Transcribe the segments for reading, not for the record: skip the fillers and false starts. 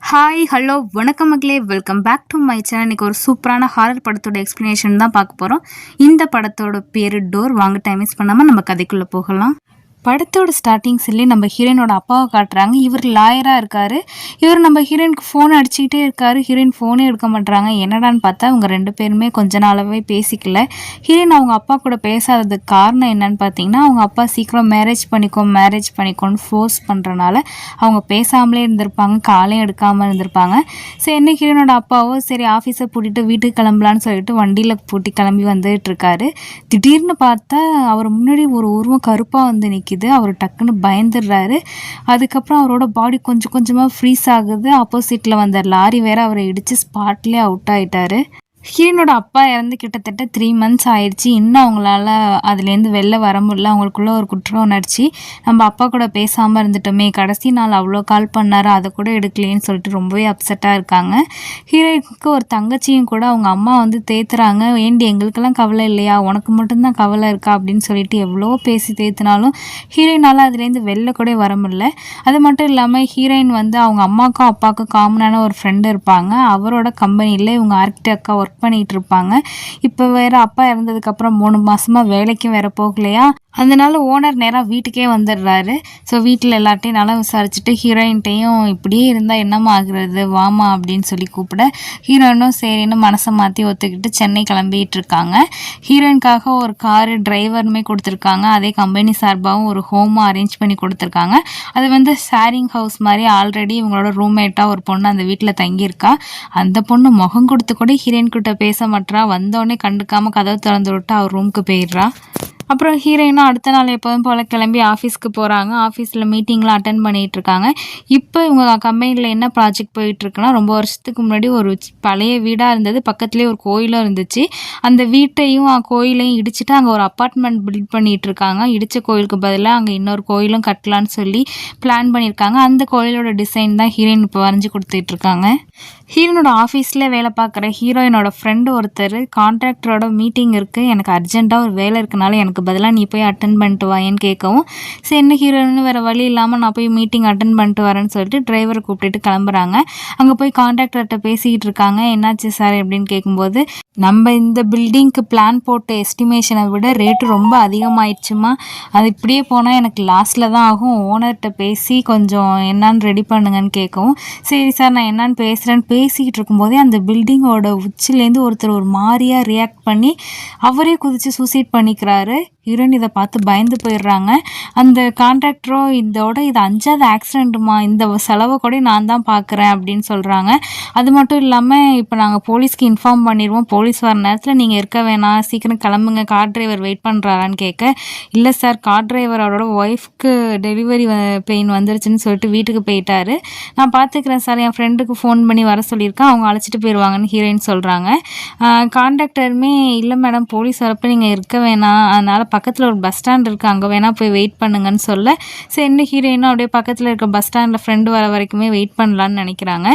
Hi hello வணக்கம் மக்களே, welcome back to my channel. இன்றைக்கி ஒரு சூப்பரான ஹாரர் படத்தோட எக்ஸ்ப்ளனேஷன் தான் பார்க்க போகிறோம். இந்த படத்தோட பேர் டோர். வாங்க டைம் வேஸ்ட் பண்ணாமல் நம்ம கதைக்குள்ளே போகலாம். படத்தோட ஸ்டார்டிங்ஸ்லேயே நம்ம ஹீரோயினோட அப்பாவை காட்டுறாங்க. இவர் லாயராக இருக்கார். இவர் நம்ம ஹீரோயினுக்கு ஃபோன் அடிச்சுக்கிட்டே இருக்கார். ஹீரோயின் ஃபோனே எடுக்க மாட்டுறாங்க. என்னடான்னு பார்த்தா அவங்க ரெண்டு பேருமே கொஞ்ச நாளாகவே பேசிக்கல. ஹீரோயின் அவங்க அப்பா கூட பேசாததுக்கு காரணம் என்னன்னு பார்த்தீங்கன்னா, அவங்க அப்பா சீக்கிரம் மேரேஜ் பண்ணிக்கோன்னு ஃபோர்ஸ் பண்ணுறனால அவங்க பேசாமலே இருந்திருப்பாங்க, காலையும் எடுக்காமல் இருந்திருப்பாங்க. சரி, என்ன ஹீரோயினோட அப்பாவோ சரி ஆஃபீஸை பூட்டிட்டு வீட்டுக்கு கிளம்பலான்னு சொல்லிட்டு வண்டியில் பூட்டி கிளம்பி வந்துட்டு இருக்காரு. திடீர்னு பார்த்தா அவர் முன்னாடி ஒரு உருவம் கருப்பாக வந்து நிற்கிது. அவர் டக்குன்னு பயந்துடுறாரு. அதுக்கப்புறம் அவரோட பாடி கொஞ்சம் கொஞ்சமாக ஃப்ரீஸ் ஆகுது. ஆப்போசிட்டில் வந்த லாரி வேற அவரை இடித்து ஸ்பாட்லேயே அவுட் ஆகிட்டாரு. ஹீரோனோட அப்பா இறந்து கிட்டத்தட்ட 3 months ஆயிடுச்சு. இன்னும் அவங்களால அதுலேருந்து வெளில வர முடியல. அவங்களுக்குள்ள ஒரு குற்ற உணர்ச்சி, நம்ம அப்பா கூட பேசாமல் இருந்துட்டோமே, கடைசி நாள் அவ்வளோ கால் பண்ணாரு, அதை கூட எடுக்கலேன்னு சொல்லிட்டு ரொம்பவே அப்செட்டாக இருக்காங்க. ஹீரோயினுக்கு ஒரு தங்கச்சியும் கூட அவங்க அம்மா வந்து தேத்துறாங்க. ஏண்டி எங்களுக்கெல்லாம் கவலை இல்லையா, உனக்கு மட்டும்தான் கவலை இருக்கா அப்படின்னு சொல்லிட்டு எவ்வளோ பேசி தேத்துனாலும் ஹீரோயினால் அதுலேருந்து வெளில கூட வர முடியல. அது மட்டும் இல்லாமல் ஹீரோயின் வந்து அவங்க அம்மாவுக்கும் அப்பாவுக்கும் காமனான ஒரு ஃப்ரெண்டு இருப்பாங்க. அவரோட கம்பெனியில் இவங்க ஆர்கிடெக்டாக ஒர்க் பண்ணிட்டு இருப்பாங்க. இப்போ வேற அப்பா இறந்ததுக்கப்புறம் 3 மாசமா வேலைக்கும் வேற போகலையா, அதனால ஓனர் நேராக வீட்டுக்கே வந்துடுறாரு. ஸோ வீட்டில் எல்லார்ட்டையும் நல்லா விசாரிச்சுட்டு ஹீரோயின்ட்டையும் இப்படியே இருந்தால் என்னம்மா ஆகுறது, வாமா அப்படின்னு சொல்லி கூப்பிட ஹீரோயினும் சரின்னு மனசை மாற்றி ஒத்துக்கிட்டு சென்னை கிளம்பிட்டு இருக்காங்க. ஹீரோயினுக்காக ஒரு காரு டிரைவருமே கொடுத்துருக்காங்க. அதே கம்பெனி சார்பாகவும் ஒரு ஹோமும் அரேஞ்ச் பண்ணி கொடுத்துருக்காங்க. அது வந்து ஷேரிங் ஹவுஸ் மாதிரி. ஆல்ரெடி இவங்களோட ரூம்மேட்டாக ஒரு பொண்ணு அந்த வீட்டில் தங்கியிருக்கா. அந்த பொண்ணு முகம் கொடுத்து கூட ஹீரோயின் கிட்ட பேச மாட்டா. வந்தோடனே கண்டுக்காம கதவை திறந்து விட்டு அவர் ரூமுக்கு போயிடுறா. அப்புறம் ஹீரோயினும் அடுத்த நாள் எப்போதும் போல் கிளம்பி ஆஃபீஸ்க்கு போகிறாங்க. ஆஃபீஸில் மீட்டிங்லாம் அட்டன் பண்ணிகிட்டு இருக்காங்க. இப்போ இவங்க கம்பெனியில் என்ன ப்ராஜெக்ட் போயிட்டுருக்குன்னா, ரொம்ப வருஷத்துக்கு முன்னாடி ஒரு பழைய வீடாக இருந்தது. பக்கத்துலேயே ஒரு கோயிலும் இருந்துச்சு. அந்த வீட்டையும் கோயிலையும் இடிச்சுட்டு அங்கே ஒரு அப்பார்ட்மெண்ட் பில்ட் பண்ணிகிட்டு இருக்காங்க. இடித்த கோயிலுக்கு பதிலாக அங்கே இன்னொரு கோயிலும் கட்டலான்னு சொல்லி பிளான் பண்ணியிருக்காங்க. அந்த கோயிலோட டிசைன் தான் ஹீரோயின் இப்போ வரைஞ்சி கொடுத்துட்ருக்காங்க. ஹீரோனோட ஆஃபீஸில் வேலை பார்க்குற ஹீரோயினோட ஃப்ரெண்டு ஒருத்தர் கான்ட்ராக்டரோட மீட்டிங் இருக்குது, எனக்கு அர்ஜென்ட்டாக ஒரு வேலை இருக்கனால எனக்கு பதிலாக நீ போய் அட்டன் பண்ணிட்டு வாயேன்னு கேட்கவும், சரி என்ன ஹீரோயின்னு வேறு வழி இல்லாமல் நான் போய் மீட்டிங் அட்டன் பண்ணிட்டு வரேன்னு சொல்லிட்டு டிரைவரை கூப்பிட்டுட்டு கிளம்புறாங்க. அங்கே போய் கான்ட்ராக்டர்கிட்ட பேசிக்கிட்டு இருக்காங்க. என்னாச்சு சார் அப்படின்னு கேட்கும்போது, நம்ம இந்த பில்டிங்க்கு பிளான் போட்ட எஸ்டிமேஷனை விட ரேட்டு ரொம்ப அதிகமாகிடுச்சுமா, அது இப்படியே போனால் எனக்கு லாஸ்ட்டில் தான் ஆகும், ஓனர்கிட்ட பேசி கொஞ்சம் என்னான்னு ரெடி பண்ணுங்கன்னு கேட்கவும், சரி சார் நான் என்னான்னு பேசிக்கிட்டு இருக்கும்போதே அந்த பில்டிங்கோட உச்சிலேருந்து ஒருத்தர் ஒரு மாதிரியாக ரியாக்ட் பண்ணி அவரே குதித்து சூசைட் பண்ணிக்கிறாரு. ஹீரோயின் இதை பார்த்து பயந்து போயிடுறாங்க. அந்த கான்ட்ராக்டரோ இது 5வது ஆக்சிடெண்ட்டுமா, இந்த செலவை கூட நான் தான் பார்க்குறேன் அப்படின்னு சொல்கிறாங்க. அது மட்டும் இல்லாமல் இப்போ நாங்கள் போலீஸ்க்கு இன்ஃபார்ம் பண்ணிடுவோம், போலீஸ் வர நேரத்தில் நீங்கள் இருக்க வேணாம், சீக்கிரம் கிளம்புங்க, கார் டிரைவர் வெயிட் பண்ணுறாரான்னு கேட்க, இல்லை சார் கார் டிரைவர் அவரோட ஒய்ஃப்க்கு டெலிவரி பெயின் வந்துருச்சுன்னு சொல்லிட்டு வீட்டுக்கு போயிட்டாரு, நான் பார்த்துக்கிறேன் சார், என் ஃப்ரெண்டுக்கு ஃபோன் பண்ணி வர சொல்லியிருக்கேன், அவங்க அழைச்சிட்டு போயிடுவாங்கன்னு ஹீரோயின் சொல்கிறாங்க. கான்ட்ராக்டருமே இல்லை மேடம் போலீஸ் வரப்போ நீங்கள் இருக்க வேணாம், அதனால் பக்கத்தில் ஒரு பஸ் ஸ்டாண்ட் இருக்குது, அங்கே வேணால் போய் வெயிட் பண்ணுங்கன்னு சொல்ல, சரி என்ன ஹீரோயினும் அப்படியே பக்கத்தில் இருக்க பஸ் ஸ்டாண்டில் ஃப்ரெண்டு வர வரைக்குமே வெயிட் பண்ணலான்னு நினைக்கிறாங்க.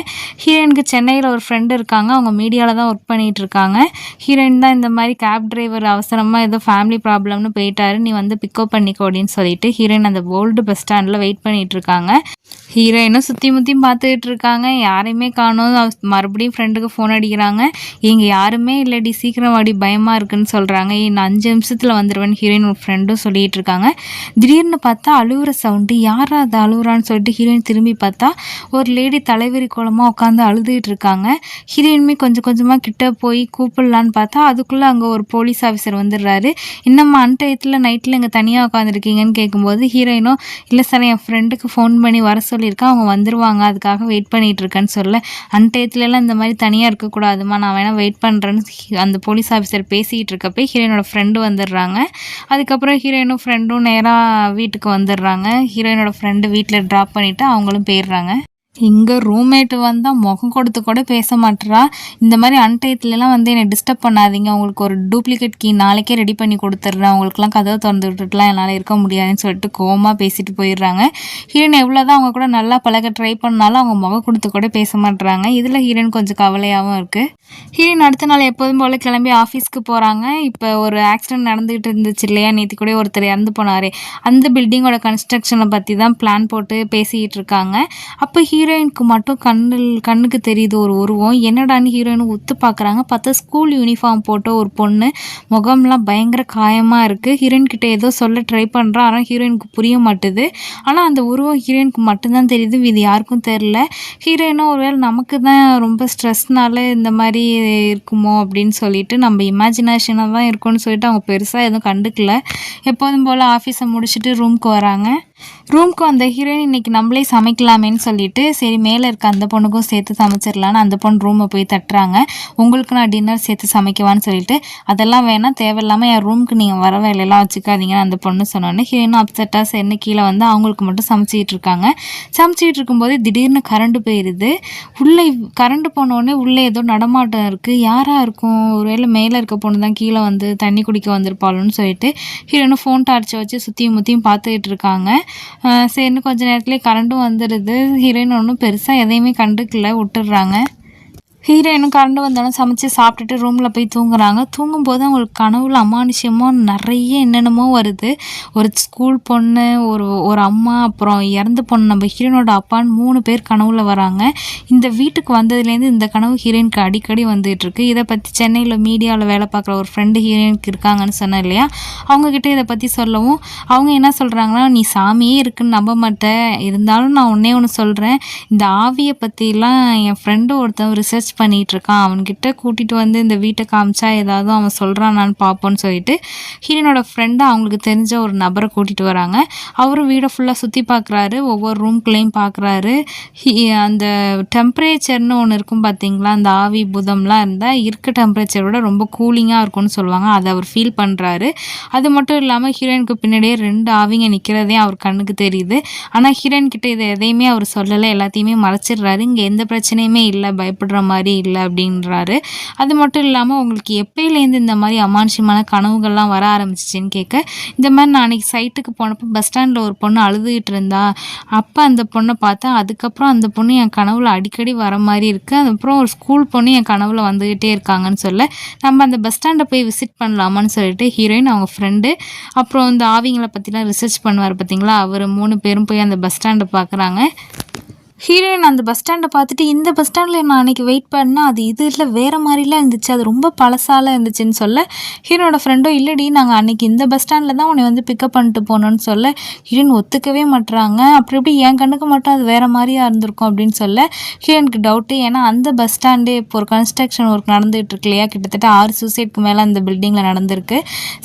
ஹீரோயினுக்கு சென்னையில் ஒரு ஃப்ரெண்டு இருக்காங்க, அவங்க மீடியாவில் தான் ஒர்க் பண்ணிகிட்டு இருக்காங்க. ஹீரோயின் தான் இந்த மாதிரி கேப் டிரைவர் அவசரமாக ஏதோ ஃபேமிலி ப்ராப்ளம்னு போயிட்டாரு, நீ வந்து பிக்கப் பண்ணிக்கோ அப்படின்னு சொல்லிட்டு ஹீரோயின் அந்த ஓல்டு பஸ் ஸ்டாண்டில் வெயிட் பண்ணிகிட்டு இருக்காங்க. ஹீரோயினும் சுற்றி முற்றியும் பார்த்துக்கிட்டு இருக்காங்க, யாரையுமே காணோம். மறுபடியும் ஃப்ரெண்டுக்கு ஃபோன் அடிக்கிறாங்க, இங்கே யாருமே இல்லடி சீக்கிரம் வாடி பயமாக இருக்குன்னு சொல்கிறாங்க. இன்னும் 5 நிமிஷத்தில் வந்துடுவேன் ஹீரோயின் ஒரு ஃப்ரெண்டும் சொல்லிகிட்டு இருக்காங்க. திடீர்னு பார்த்தா அழுவுற சவுண்டு, யாரா அது அழுவுறான்னு சொல்லிட்டு ஹீரோயின் திரும்பி பார்த்தா ஒரு லேடி தலைவரி கோலமாக உட்காந்து அழுதுகிட்டு இருக்காங்க. ஹீரோயினுமே கொஞ்சம் கொஞ்சமாக கிட்ட போய் கூப்பிடலான்னு பார்த்தா அதுக்குள்ளே அங்கே ஒரு போலீஸ் ஆஃபீஸர் வந்துடுறாரு. இன்னும் அன்டயத்தில் நைட்டில் இங்கே தனியாக உட்காந்துருக்கீங்கன்னு கேட்கும்போது ஹீரோயினும் இல்லை சார் என் ஃப்ரெண்டுக்கு ஃபோன் பண்ணி வர சொல்லியிருக்கேன், அவங்க வந்துடுவாங்க, அதுக்காக வெயிட் பண்ணிகிட்டு இருக்கேன்னு சொல்ல, அன்டயத்துலலாம் இந்த மாதிரி தனியாக இருக்கக்கூடாதுமா, நான் வேணால் வெயிட் பண்ணுறேன்னு அந்த போலீஸ் ஆஃபீஸர் பேசிகிட்டு இருக்கப்போ ஹீரோயினோட ஃப்ரெண்டு வந்துடுறாங்க. அதுக்கப்புறம் ஹீரோயினும் ஃப்ரெண்டும் நேராக வீட்டுக்கு வந்துடுறாங்க. ஹீரோயினோட ஃப்ரெண்டு வீட்டில் ட்ராப் பண்ணிவிட்டு அவங்களும் போயிடுறாங்க. இங்கே ரூம்மேட்டு வந்தால் முகம் கொடுத்து கூட பேச மாட்டேறா. இந்த மாதிரி அன்டயத்துலலாம் வந்து என்னை டிஸ்டர்ப் பண்ணாதீங்க, உங்களுக்கு ஒரு டூப்ளிகேட் கீ நாளைக்கே ரெடி பண்ணி கொடுத்துட்றேன், உங்களுக்குலாம் கதவை திறந்து விட்டுட்டுலாம் என்னால் இருக்க முடியாதுன்னு சொல்லிட்டு கோவமாக பேசிட்டு போயிடுறாங்க. ஹீரோயின் எவ்வளோ தான் அவங்க கூட நல்லா பழக ட்ரை பண்ணாலும் அவங்க முகம் கொடுத்து கூட பேச மாட்டுறாங்க. இதில் ஹீரோயின் கொஞ்சம் கவலையாகவும் இருக்குது. ஹீரோயின் அடுத்த நாள் எப்போதும் போல் கிளம்பி ஆஃபீஸ்க்கு போகிறாங்க. இப்போ ஒரு ஆக்சிடென்ட் நடந்துகிட்டு இருந்துச்சு இல்லையா, நேற்று கூட ஒருத்தர் இறந்து போனார், அந்த பில்டிங்கோட கன்ஸ்ட்ரக்ஷனை பற்றி தான் பிளான் போட்டு பேசிக்கிட்டு இருக்காங்க. அப்போ ஹீரோயினுக்கு மட்டும் கண்ணுக்கு தெரியுது ஒரு உருவம். என்னடான்னு ஹீரோயினும் உத்து பார்க்குறாங்க. பார்த்தா ஸ்கூல் யூனிஃபார்ம் போட்ட ஒரு பொண்ணு. முகம்லாம் பயங்கர காயமாக இருக்குது. ஹீரோயின் கிட்ட ஏதோ சொல்ல ட்ரை பண்ணுறா. ஆனால் ஹீரோயினுக்கு புரிய மாட்டுது. ஆனால் அந்த உருவம் ஹீரோயினுக்கு மட்டும்தான் தெரியுது, இது யாருக்கும் தெரில. ஹீரோயினும் ஒருவேளை நமக்கு தான் ரொம்ப ஸ்ட்ரெஸ்னால இந்த மாதிரி இருக்குமோ அப்படின்னு சொல்லிட்டு நம்ம இமேஜினேஷனாக தான் இருக்கும்னு சொல்லிட்டு அவங்க பெருசாக எதுவும் கண்டுக்கல. எப்போதும் போல் ஆஃபீஸை முடிச்சுட்டு ரூம்க்கு வராங்க. ரூம்க்கு அந்த ஹீரோயின் இன்றைக்கி நம்மளே சமைக்கலாமேன்னு சொல்லிட்டு சரி மேலே இருக்க அந்த பொண்ணுக்கும் சேர்த்து சமைச்சிடலான்னு அந்த பொண்ணு ரூமை போய் தட்டுறாங்க. உங்களுக்கு நான் டின்னர் சேர்த்து சமைக்கவான்னு சொல்லிட்டு, அதெல்லாம் வேணாம், தேவையில்லாமல் என் ரூமுக்கு நீங்கள் வர வேலையெல்லாம் வச்சுக்காதீங்கன்னு அந்த பொண்ணு சொன்னோன்னே ஹீரோயினும் அப்செட்டாக சேர்ந்து கீழே வந்து அவங்களுக்கு மட்டும் சமைச்சிக்கிட்டு இருக்காங்க. சமைச்சிக்கிட்டு இருக்கும்போது திடீர்னு கரண்ட் போயிடுது. உள்ளே கரண்ட் போனோடனே உள்ளே ஏதோ நடமாட்டம் இருக்குது. யாராக இருக்கும், ஒருவேளை மேலே இருக்க பொண்ணு தான் கீழே வந்து தண்ணி குடிக்க வந்திருப்பாளுன்னு சொல்லிட்டு ஹீரோயினும் ஃபோன் டார்ச்சை வச்சு சுற்றியும் முற்றியும் பார்த்துக்கிட்டு இருக்காங்க. சரின்னு கொஞ்சம் நேரத்துலேயே கரண்ட்டும் வந்துடுது. ஹீரோயின் ஒன்றும் பெருசாக எதையுமே கண்டுக்கல, விட்டுடுறாங்க. ஹீரோயினும் கரண்ட் வந்தாலும் சமைச்சு சாப்பிட்டுட்டு ரூமில் போய் தூங்குறாங்க. தூங்கும்போது அவங்களுக்கு கனவுல அமானுஷ்யமாக நிறைய என்னென்னமோ வருது. ஒரு ஸ்கூல் பொண்ணு, ஒரு அம்மா, அப்புறம் இறந்து பொண்ணு, நம்ம ஹீரோயினோட அப்பான்னு 3 பேர் கனவுல வராங்க. இந்த வீட்டுக்கு வந்ததுலேருந்து இந்த கனவு ஹீரோயினுக்கு அடிக்கடி வந்துகிட்ருக்கு. இதை பற்றி சென்னையில் மீடியாவில் வேலை பார்க்குற ஒரு ஃப்ரெண்டு ஹீரோயினுக்கு இருக்காங்கன்னு சொன்னேன் இல்லையா, அவங்கக்கிட்ட இதை பற்றி சொல்லவும் அவங்க என்ன சொல்கிறாங்கன்னா, நீ சாமியே இருக்குன்னு நம்ப மாட்டேன், இருந்தாலும் நான் ஒன்று சொல்கிறேன், இந்த ஆவியை பற்றிலாம் என் ஃப்ரெண்டு ஒருத்தன் ரிசர்ச் பண்ணிகிட்டு இருக்கான், அவன்கிட்ட கூட்டிகிட்டு வந்து இந்த வீட்டை காமிச்சா ஏதாவது அவன் சொல்கிறானான்னு பார்ப்போன்னு சொல்லிட்டு ஹீரோனோட ஃப்ரெண்டு அவங்களுக்கு தெரிஞ்ச ஒரு நபரை கூட்டிகிட்டு வராங்க. அவரும் வீடை ஃபுல்லாக சுற்றி பார்க்குறாரு, ஒவ்வொரு ரூம்குள்ளேயும் பார்க்குறாரு. அந்த டெம்பரேச்சர்னு ஒன்று இருக்கும் பார்த்தீங்களா, அந்த ஆவி பூதம்லாம் இருந்தால் இருக்க டெம்பரேச்சரை விட ரொம்ப கூலிங்காக இருக்கும்னு சொல்லுவாங்க, அதை அவர் ஃபீல் பண்ணுறாரு. அது மட்டும் இல்லாமல் ஹீரோயினுக்கு பின்னாடியே 2 ஆவிங்க நிற்கிறதே அவர் கண்ணுக்கு தெரியுது. ஆனால் ஹீரோயின் கிட்ட இதை எதையுமே அவர் சொல்லலை, எல்லாத்தையுமே மறைச்சிடுறாரு. இங்கே எந்த பிரச்சனையுமே இல்லை, பயப்படுற மாதிரி இல்லை அப்படின்றாரு. அது மட்டும் இல்லாமல் உங்களுக்கு எப்பயிலேருந்து இந்த மாதிரி அமானுஷ்யமான கனவுகள்லாம் வர ஆரம்பிச்சிச்சின்னு கேட்க, இந்த மாதிரி நான் அன்றைக்கி சைட்டுக்கு போனப்போ பஸ் ஸ்டாண்டில் ஒரு பொண்ணு அழுதுகிட்டு இருந்தா, அப்போ அந்த பொண்ணை பார்த்தேன், அதுக்கப்புறம் அந்த பொண்ணு என் கனவுல அடிக்கடி வர மாதிரி இருக்குது, அதுக்கப்புறம் ஒரு ஸ்கூல் பொண்ணு என் கனவுல வந்துக்கிட்டே இருக்காங்கன்னு சொல்ல, நம்ம அந்த பஸ் ஸ்டாண்டை போய் விசிட் பண்ணலாமான்னு சொல்லிட்டு ஹீரோயின் அவங்க ஃப்ரெண்டு அப்புறம் இந்த ஆவிங்களை பற்றிலாம் ரிசர்ச் பண்ணுவார் பார்த்தீங்களா, அவர் 3 பேரும் போய் அந்த பஸ் ஸ்டாண்டை பார்க்குறாங்க. ஹீரோயின் அந்த பஸ் ஸ்டாண்டை பார்த்துட்டு, இந்த பஸ் ஸ்டாண்டில் நான் அன்றைக்கி வெயிட் பண்ணால் அது இது இல்லை வேறு மாதிரிலாம் இருந்துச்சு, அது ரொம்ப பழசால இருந்துச்சுன்னு சொல்ல, ஹீரோனோட ஃப்ரெண்டோ இல்லடி நாங்கள் அன்றைக்கி இந்த பஸ் ஸ்டாண்டில் தான் உன்னை வந்து பிக்கப் பண்ணிட்டு போனோன்னு சொல்ல, ஹீரோயின் ஒத்துக்கவே மாட்டுறாங்க. அப்படி எப்படி என் கண்ணுக்கு மட்டும் அது வேறு மாதிரியாக இருந்திருக்கும் அப்படின்னு சொல்ல ஹீரோனுக்கு டவுட்டு. ஏன்னா அந்த பஸ் ஸ்டாண்டே இப்போ ஒரு கன்ஸ்ட்ரக்ஷன் ஒர்க் நடந்துகிட்டு இருக்கு இல்லையா, கிட்டத்தட்ட 6 சூசைட்க்கு மேலே அந்த பில்டிங்கில் நடந்திருக்கு.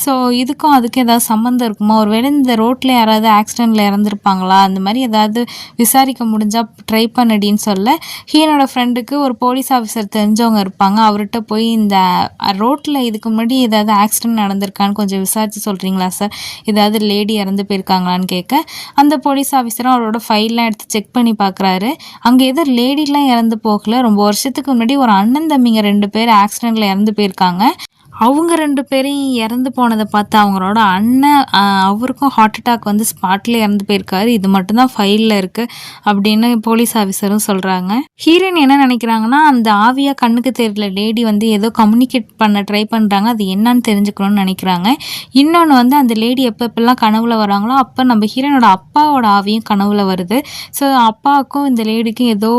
ஸோ இதுக்கும் அதுக்கும் ஏதாவது சம்மந்தம் இருக்குமா, ஒருவேளை இந்த ரோட்டில் யாராவது ஆக்சிடெண்ட்டில் இறந்துருப்பாங்களா, அந்த மாதிரி ஏதாவது விசாரிக்க முடிஞ்சால் ட்ரை பண்ணடின்னு சொல்ல, ஹீரோனோட ஃப்ரெண்டுக்கு ஒரு போலீஸ் ஆஃபீஸர் தெரிஞ்சவங்க இருப்பாங்க, அவர்கிட்ட போய் இந்த ரோட்டில் இதுக்கு முன்னாடி ஏதாவது ஆக்சிடென்ட் நடந்திருக்கான்னு கொஞ்சம் விசாரித்து சொல்கிறீங்களா சார், ஏதாவது லேடி இறந்து போயிருக்காங்களான்னு கேட்க, அந்த போலீஸ் ஆஃபீஸரும் அவரோட ஃபைல்லாம் எடுத்து செக் பண்ணி பார்க்குறாரு. அங்கே எதுவும் லேடிலாம் இறந்து போகல, ரொம்ப வருஷத்துக்கு முன்னாடி ஒரு அண்ணன் தம்பிங்க 2 பேர் ஆக்சிடெண்ட்டில் இறந்து போயிருக்காங்க. அவங்க 2 பேரையும் இறந்து போனதை பார்த்து அவங்களோட அண்ணன் அவருக்கும் ஹார்ட் அட்டாக் வந்து ஸ்பாட்லேயே இறந்து போயிருக்காரு, இது மட்டும்தான் ஃபைலில் இருக்குது அப்படின்னு போலீஸ் ஆஃபீஸரும் சொல்கிறாங்க. ஹீரோயின் என்ன நினைக்கிறாங்கன்னா, அந்த ஆவியாக கண்ணுக்கு தெரியல லேடி வந்து ஏதோ கம்யூனிகேட் பண்ண ட்ரை பண்ணுறாங்க, அது என்னன்னு தெரிஞ்சுக்கணும்னு நினைக்கிறாங்க. இன்னொன்று வந்து அந்த லேடி எப்பெல்லாம் கனவுல வராங்களோ அப்போ நம்ம ஹீரோனோட அப்பாவோட ஆவியும் கனவுல வருது. ஸோ அப்பாவுக்கும் இந்த லேடிக்கும் ஏதோ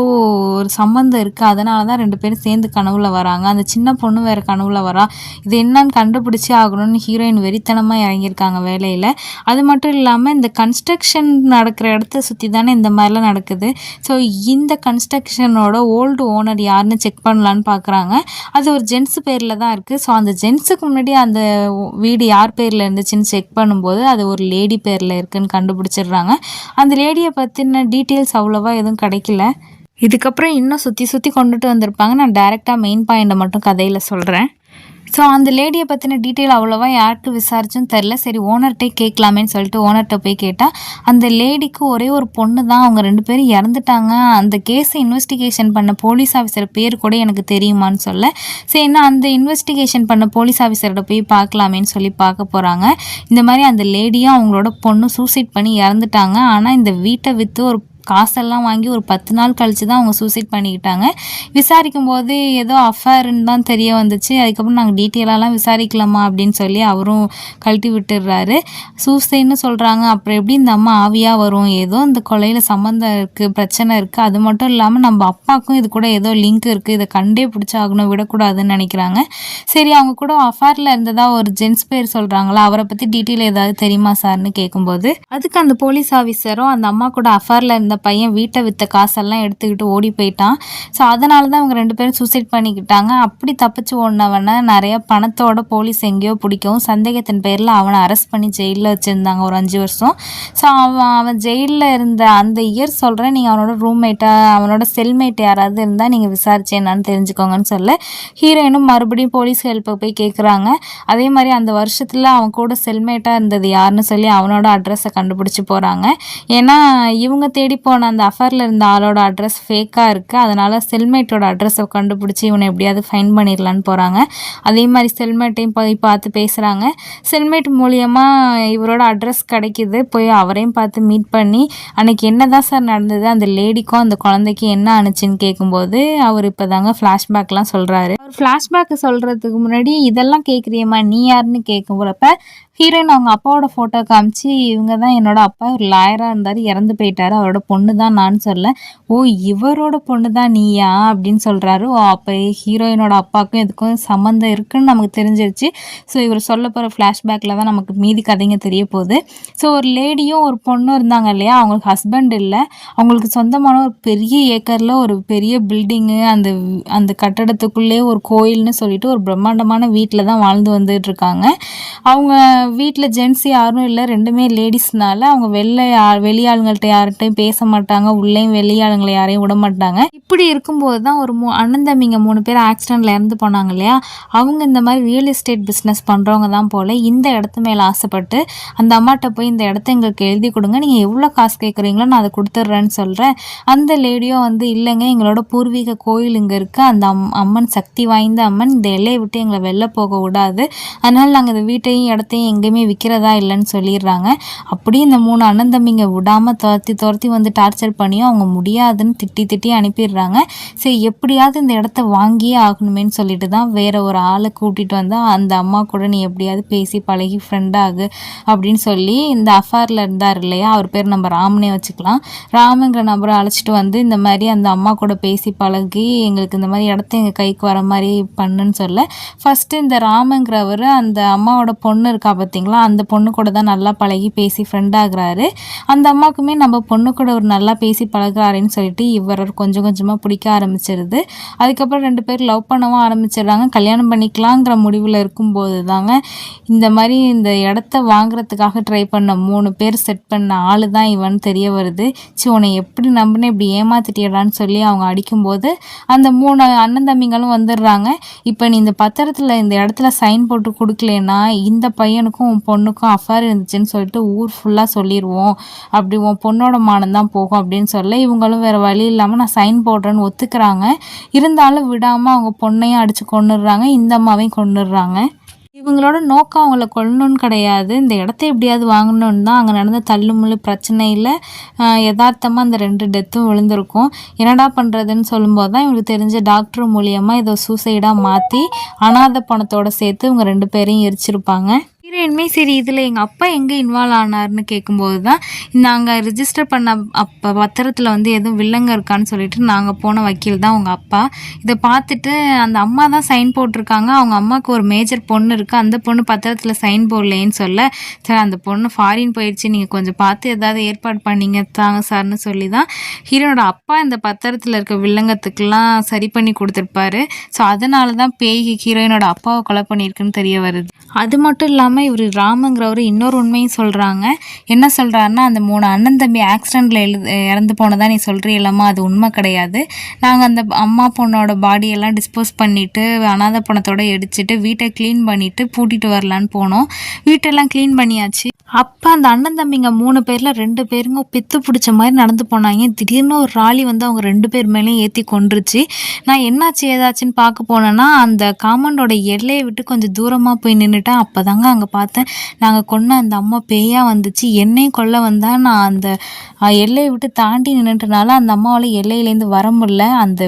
ஒரு சம்மந்தம் இருக்குது, அதனால தான் 2 பேரும் சேர்ந்து கனவுல வராங்க. அந்த சின்ன பொண்ணு வேறு கனவுல வரா, இது என்னன்னு கண்டுபிடிச்சி ஆகணும்னு ஹீரோயின் வெறித்தனமாக இறங்கியிருக்காங்க வேலையில். அது மட்டும் இல்லாமல் இந்த கன்ஸ்ட்ரக்ஷன் நடக்கிற இடத்த சுற்றி தானே இந்த மாதிரிலாம் நடக்குது. ஸோ இந்த கன்ஸ்ட்ரக்ஷனோட ஓல்டு ஓனர் யாருன்னு செக் பண்ணலான்னு பார்க்குறாங்க. அது ஒரு ஜென்ஸு பேரில் தான் இருக்குது. ஸோ அந்த ஜென்ஸுக்கு முன்னாடி அந்த வீடு யார் பேரில் இருந்துச்சுன்னு செக் பண்ணும்போது அது ஒரு லேடி பேரில் இருக்குதுன்னு கண்டுபிடிச்சிடுறாங்க. அந்த லேடியை பற்றின டீட்டெயில்ஸ் அவ்வளோவா எதுவும் கிடைக்கல. இதுக்கப்புறம் இன்னும் சுற்றி கொண்டுட்டு வந்திருப்பாங்க. நான் டைரெக்டாக மெயின் பாயிண்ட்டை மட்டும் கதையில் சொல்கிறேன். ஸோ அந்த லேடியை பற்றின டீட்டெயில் அவ்வளோவா யாருக்கு விசாரிச்சுன்னு தெரில. சரி ஓனர்கிட்டே கேட்கலாமேன்னு சொல்லிட்டு ஓனர்கிட்ட போய் கேட்டால், அந்த லேடிக்கு ஒரே ஒரு பொண்ணு தான், அவங்க 2 பேரும் இறந்துட்டாங்க, அந்த கேஸை இன்வெஸ்டிகேஷன் பண்ண போலீஸ் ஆஃபீஸர் பேர் கூட எனக்கு தெரியுமான்னு சொல்ல, சரின்னா அந்த இன்வெஸ்டிகேஷன் பண்ண போலீஸ் ஆஃபீஸர்கிட்ட போய் பார்க்கலாமேன்னு சொல்லி பார்க்க போகிறாங்க. இந்த மாதிரி அந்த லேடியும் அவங்களோட பொண்ணு சூசைட் பண்ணி இறந்துட்டாங்க, ஆனால் இந்த வீட்டை விற்று ஒரு காசெல்லாம் வாங்கி ஒரு 10 நாள் கழித்து தான் அவங்க சூசைட் பண்ணிக்கிட்டாங்க. விசாரிக்கும் போது ஏதோ அஃபேர்ன்னு தான் தெரிய வந்துச்சு. அதுக்கப்புறம் நாங்கள் டீட்டெயிலாலாம் விசாரிக்கலாமா அப்படின்னு சொல்லி அவரும் கழட்டி விட்டுடுறாரு. சூசைட்னு சொல்கிறாங்க. அப்புறம் எப்படி இந்த அம்மா ஆவியாக வரும்? ஏதோ இந்த கொலையில் சம்மந்தம் இருக்குது, பிரச்சனை இருக்குது. அது மட்டும் இல்லாமல் நம்ம அப்பாவுக்கும் இது கூட ஏதோ லிங்க் இருக்குது, இதை கண்டே பிடிச்சாகணும், விடக்கூடாதுன்னு நினைக்கிறாங்க. சரி, அவங்க கூட அஃபேரில் இருந்ததா ஒரு ஜென்ஸ் பேர் சொல்கிறாங்களா, அவரை பற்றி டீட்டெயில் ஏதாவது தெரியுமா சார்னு கேட்கும்போது அதுக்கு அந்த போலீஸ் ஆஃபீஸரும் அந்த அம்மா கூட அஃபேரில் இருந்த பையன் வீட்டை விற்ற காசெல்லாம் எடுத்துக்கிட்டு ஓடி போயிட்டான். ஸோ அதனால தான் அவங்க 2 பேரும் சூசைட் பண்ணிக்கிட்டாங்க. அப்படி தப்பிச்சு ஓடினவனை நிறைய பணத்தோட போலீஸ் எங்கேயோ பிடிக்கவும் சந்தேகத்தின் பேரில் அவனை அரெஸ்ட் பண்ணி ஜெயிலில் வச்சுருந்தாங்க ஒரு 5 வருஷம். ஸோ அவன் ஜெயிலில் இருந்த அந்த இயர் சொல்கிறேன், நீங்கள் அவனோட ரூம்மேட்டாக அவனோட செல்மேட் யாராவது இருந்தால் நீங்கள் விசாரிச்சு என்னன்னு தெரிஞ்சுக்கோங்கன்னு சொல்ல ஹீரோயினும் மறுபடியும் போலீஸ் ஹெல்ப்பை போய் கேட்குறாங்க. அதே மாதிரி அந்த வருஷத்தில் அவன் கூட செல்மேட்டாக இருந்தது யாருன்னு சொல்லி அவனோட அட்ரஸை கண்டுபிடிச்சி போகிறாங்க. ஏன்னா இவங்க தேடி போன அந்த அஃபேரில் இருந்த ஆளோட அட்ரஸ் ஃபேக்காக இருக்குது. அதனால் செல்மேட்டோட அட்ரஸை கண்டுபிடிச்சி இவனை எப்படியாவது ஃபைன் பண்ணிடலான்னு போகிறாங்க. அதே மாதிரி செல்மேட்டையும் போய் பார்த்து பேசுகிறாங்க. செல்மேட் மூலியமாக இவரோட அட்ரஸ் கிடைக்கிது. போய் அவரையும் பார்த்து மீட் பண்ணி அன்றைக்கி என்ன தான் சார் நடந்தது, அந்த லேடிக்கும் அந்த குழந்தைக்கு என்ன ஆணுச்சுன்னு கேட்கும்போது அவர் இப்போ தாங்க ஃப்ளாஷ்பேக்லாம் சொல்கிறாரு. அவர் ஃப்ளாஷ்பேக்கு சொல்கிறதுக்கு முன்னாடி இதெல்லாம் கேட்குறியம்மா நீ யாருன்னு கேட்குறப்ப ஹீரோயின் அவங்க அப்பாவோட ஃபோட்டோ காமிச்சு இவங்க தான் என்னோட அப்பா ஒரு லாயராக இருந்தார், இறந்து போயிட்டார், அவரோட பொண்ணு தான் நான் சொல்ல. ஓ இவரோட பொண்ணு தான் நீயா அப்படின்னு சொல்கிறாரு. ஓ அப்போ ஹீரோயினோட அப்பாவுக்கும் இதுக்கும் சம்மந்தம் இருக்குன்னு நமக்கு தெரிஞ்சிருச்சு. ஸோ இவர் சொல்ல போகிற ஃப்ளாஷ்பேக்கில் தான் நமக்கு மீதி கதைங்க தெரிய போகுது. ஸோ ஒரு லேடியும் ஒரு பொண்ணும் இருந்தாங்க இல்லையா, அவங்களுக்கு ஹஸ்பண்ட் இல்லை, அவங்களுக்கு சொந்தமான ஒரு பெரிய ஏக்கரில் ஒரு பெரிய பில்டிங்கு, அந்த அந்த கட்டடத்துக்குள்ளே ஒரு கோயில்னு சொல்லிட்டு ஒரு பிரம்மாண்டமான வீட்டில் தான் வாழ்ந்து வந்துட்டு இருக்காங்க. அவங்க வீட்டில் ஜென்ஸ் யாரும் இல்லை, 2மே லேடிஸ்னால அவங்க வெளியாளுங்கள்ட்ட யார்கிட்டையும் பேச மாட்டாங்க, உள்ளேயும் வெளியாளுங்களை யாரையும் விட மாட்டாங்க. இப்படி இருக்கும்போது தான் ஒரு அண்ணன் தம்பிங்க 3 பேர் ஆக்சிடெண்ட்டில் இறந்து போனாங்க இல்லையா, அவங்க இந்த மாதிரி ரியல் எஸ்டேட் பிஸ்னஸ் பண்ணுறவங்க தான் போல். இந்த இடத்து மேலே ஆசைப்பட்டு அந்த அம்மாட்ட போய் இந்த இடத்த எங்களுக்கு எழுதி கொடுங்க, நீங்கள் எவ்வளோ காசு கேட்குறீங்களோ நான் அதை கொடுத்துட்றேன்னு சொல்கிறேன். அந்த லேடியோ இல்லைங்க எங்களோட பூர்வீக கோயில் இங்கே இருக்குது, அந்த அம்மன் சக்தி வாய்ந்த அம்மன், இந்த எல்லையை விட்டு எங்களை வெளில போக விடாது, அதனால் நாங்கள் இந்த வீட்டையும் இடத்தையும் எங்கேயுமே விற்கிறதா இல்லைன்னு சொல்லிடுறாங்க. அப்படி இந்த 3 அண்ணன் தம்பிங்க விடாமல் துரத்தி வந்து டார்ச்சர் பண்ணியும் அவங்க முடியாதுன்னு திட்டி அனுப்பிடுறாங்க. சரி எப்படியாவது இந்த இடத்த வாங்கியே ஆகணுமேன்னு சொல்லிட்டு தான் வேற ஒரு ஆளை கூட்டிகிட்டு வந்தால் அந்த அம்மா கூட நீ எப்படியாவது பேசி பழகி ஃப்ரெண்டாகு அப்படின்னு சொல்லி இந்த அஃபேரில் இருந்தார் இல்லையா, அவர் பேர் நம்ம ராமனே வச்சுக்கலாம், ராமங்கிற நபரை அழைச்சிட்டு வந்து இந்த மாதிரி அந்த அம்மா கூட பேசி பழகி எங்களுக்கு இந்த மாதிரி இடத்த எங்கள் கைக்கு வர மாதிரி பண்ணுன்னு சொல்ல ஃபஸ்ட்டு இந்த ராமங்கிறவர் அந்த அம்மாவோட பொண்ணு இருக்கா பார்த்தீங்களா, அந்த பொண்ணு கூட தான் நல்லா பழகி பேசி ஃப்ரெண்ட் ஆகுறாரு. அந்த அம்மாவுக்குமே நம்ம பொண்ணு கூட ஒரு நல்லா பேசி பழகுறாருன்னு சொல்லிட்டு இவர் கொஞ்சம் கொஞ்சமாக பிடிக்க ஆரம்பிச்சிருது. அதுக்கப்புறம் 2 பேர் லவ் பண்ணவும் ஆரம்பிச்சிடுறாங்க. கல்யாணம் பண்ணிக்கலாங்கிற முடிவில் இருக்கும்போது தாங்க இந்த மாதிரி இந்த இடத்த வாங்குறதுக்காக ட்ரை பண்ண 3 பேர் செட் பண்ண ஆள் தான் இவன் தெரிய வருது. உன்னை எப்படி நம்பினே இப்படி ஏமாத்திட்டியடான்னு சொல்லி அவங்க அடிக்கும்போது அந்த 3 அண்ணன் தம்பிங்களும் வந்துடுறாங்க. இப்போ நீ இந்த பத்திரத்தில் இந்த இடத்துல சைன் போட்டு கொடுக்கலன்னா இந்த பையனுக்கும் உன் பொண்ணுக்கும் அஃபேர் இருந்துச்சுன்னு சொல்லிட்டு ஊர் ஃபுல்லாக சொல்லிடுவோம், அப்படி உன் பொண்ணோட மானம் தான் போகும் அப்படின்னு சொல்ல இவங்களும் வேறு வழி இல்லாமல் நான் சைன் போடுறேன்னு ஒத்துக்கிறாங்க. இருந்தாலும் விடாமல் அவங்க பொண்ணையும் அடித்து கொன்னுடுறாங்க, இந்த அம்மாவையும் கொன்னுடுறாங்க. இவங்களோட நோக்கம் அவங்கள கொல்லணும்னு கிடையாது, இந்த இடத்த எப்படியாவது வாங்கணுன்னு தான். அங்கே நடந்த தள்ளுமுள்ளு பிரச்சனையில் யதார்த்தமாக அந்த 2 டெத்தும் விழுந்திருக்கும். என்னடா பண்ணுறதுன்னு சொல்லும்போது தான் இவங்களுக்கு தெரிஞ்ச டாக்டர் மூலியமாக இதை சூசைடாக மாற்றி அனாதை பணத்தோடு சேர்த்து இவங்க 2 பேரையும் எரிச்சிருப்பாங்க. ஹீரோயினுமே சரி இதில் எங்கள் அப்பா எங்கே இன்வால்வ் ஆனார்னு கேட்கும்போது தான் நாங்கள் ரிஜிஸ்டர் பண்ண அப்போ பத்திரத்தில் எதுவும் வில்லங்க இருக்கான்னு சொல்லிட்டு நாங்கள் போன வக்கீல் தான் உங்கள் அப்பா. இதை பார்த்துட்டு அந்த அம்மா தான் சைன் போட்டிருக்காங்க, அவங்க அம்மாவுக்கு ஒரு மேஜர் பொண்ணு இருக்குது, அந்த பொண்ணு பத்திரத்தில் சைன் போடலேன்னு சொல்ல சார் அந்த பொண்ணு ஃபாரின் போயிடுச்சு, நீங்கள் கொஞ்சம் பார்த்து ஏதாவது ஏற்பாடு பண்ணிங்க தாங்க சார்னு சொல்லி தான் ஹீரோனோட அப்பா இந்த பத்திரத்தில் இருக்க வில்லங்கத்துக்கெல்லாம் சரி பண்ணி கொடுத்துருப்பாரு. ஸோ அதனால தான் பேய் ஹீரோயினோட அப்பாவை கொலை பண்ணியிருக்குன்னு தெரிய வருது. அது மட்டும் இல்லாமல் இவர் ராமங்கிறவர் இன்னொரு உண்மையும் சொல்கிறாங்க. என்ன சொல்கிறாருன்னா, அந்த 3 அண்ணன் தம்பி ஆக்சிடெண்ட்டில் இறந்து போனதான் நீ சொல்கிறீங்களம்மா, அது உண்மை கிடையாது, நாங்கள் அந்த அம்மா பொண்ணோட பாடியெல்லாம் டிஸ்போஸ் பண்ணிவிட்டு அனாதை பணத்தோடு எடிச்சிட்டு வீட்டை க்ளீன் பண்ணிவிட்டு பூட்டிட்டு வரலான்னு போனோம். வீட்டெல்லாம் க்ளீன் பண்ணியாச்சு. அப்போ அந்த அண்ணன் தம்பிங்க 3 பேரில் 2 பேருங்க பித்து பிடிச்ச மாதிரி நடந்து போனாங்க. திடீர்னு ஒரு ராலி அவங்க 2 பேர் மேலேயும் ஏற்றி கொண்டுருச்சு. நான் என்னாச்சு ஏதாச்சுன்னு பார்க்க போனேன்னா அந்த காம்பவுண்டோட எல்லையை விட்டு கொஞ்சம் தூரமாக போய் நின்றுட்டேன். அப்போ தாங்க அங்கே அங்கே பார்த்தேன். நாங்கள் கொன்ன அந்த அம்மா பேயாக வந்துச்சு, என்னையும் கொல்ல வந்தால் நான் அந்த எல்லையை விட்டு தாண்டி நின்றுட்டனால அந்த அம்மாவால் எல்லையிலேருந்து வர முடியல. அந்த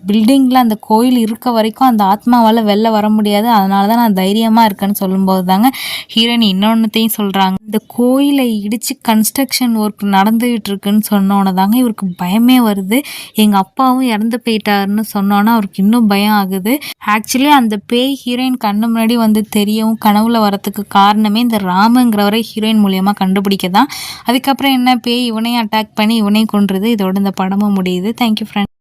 பில்டிங்கில் அந்த கோயில் இருக்க வரைக்கும் அந்த ஆத்மாவால் வெளில வர முடியாது, அதனால தான் நான் தைரியமாக இருக்கேன்னு சொல்லும்போது தாங்க ஹீரோயின் இன்னொன்றுத்தையும் சொல்கிறாங்க. இந்த கோயிலை இடித்து கன்ஸ்ட்ரக்ஷன் ஒர்க் நடந்துகிட்டு இருக்குன்னு சொன்னோன்னே தாங்க இவருக்கு பயமே வருது. எங்கள் அப்பாவும் இறந்து போயிட்டாருன்னு சொன்னோன்னா அவருக்கு இன்னும் பயம் ஆகுது. ஆக்சுவலி அந்த பேய் ஹீரோயின் கண்ணு முன்னாடி வந்து தெரியவும் கனவுல வரத்துக்கு காரணமே இந்த ராமுங்கிறவரை ஹீரோயின் மூலியமாக கண்டுபிடிக்க தான். அதுக்கப்புறம் என்ன, பேய் இவனையும் அட்டாக் பண்ணி இவனையும் கொன்றுது. இதோட இந்த படமும் முடியுது. Thank you friend.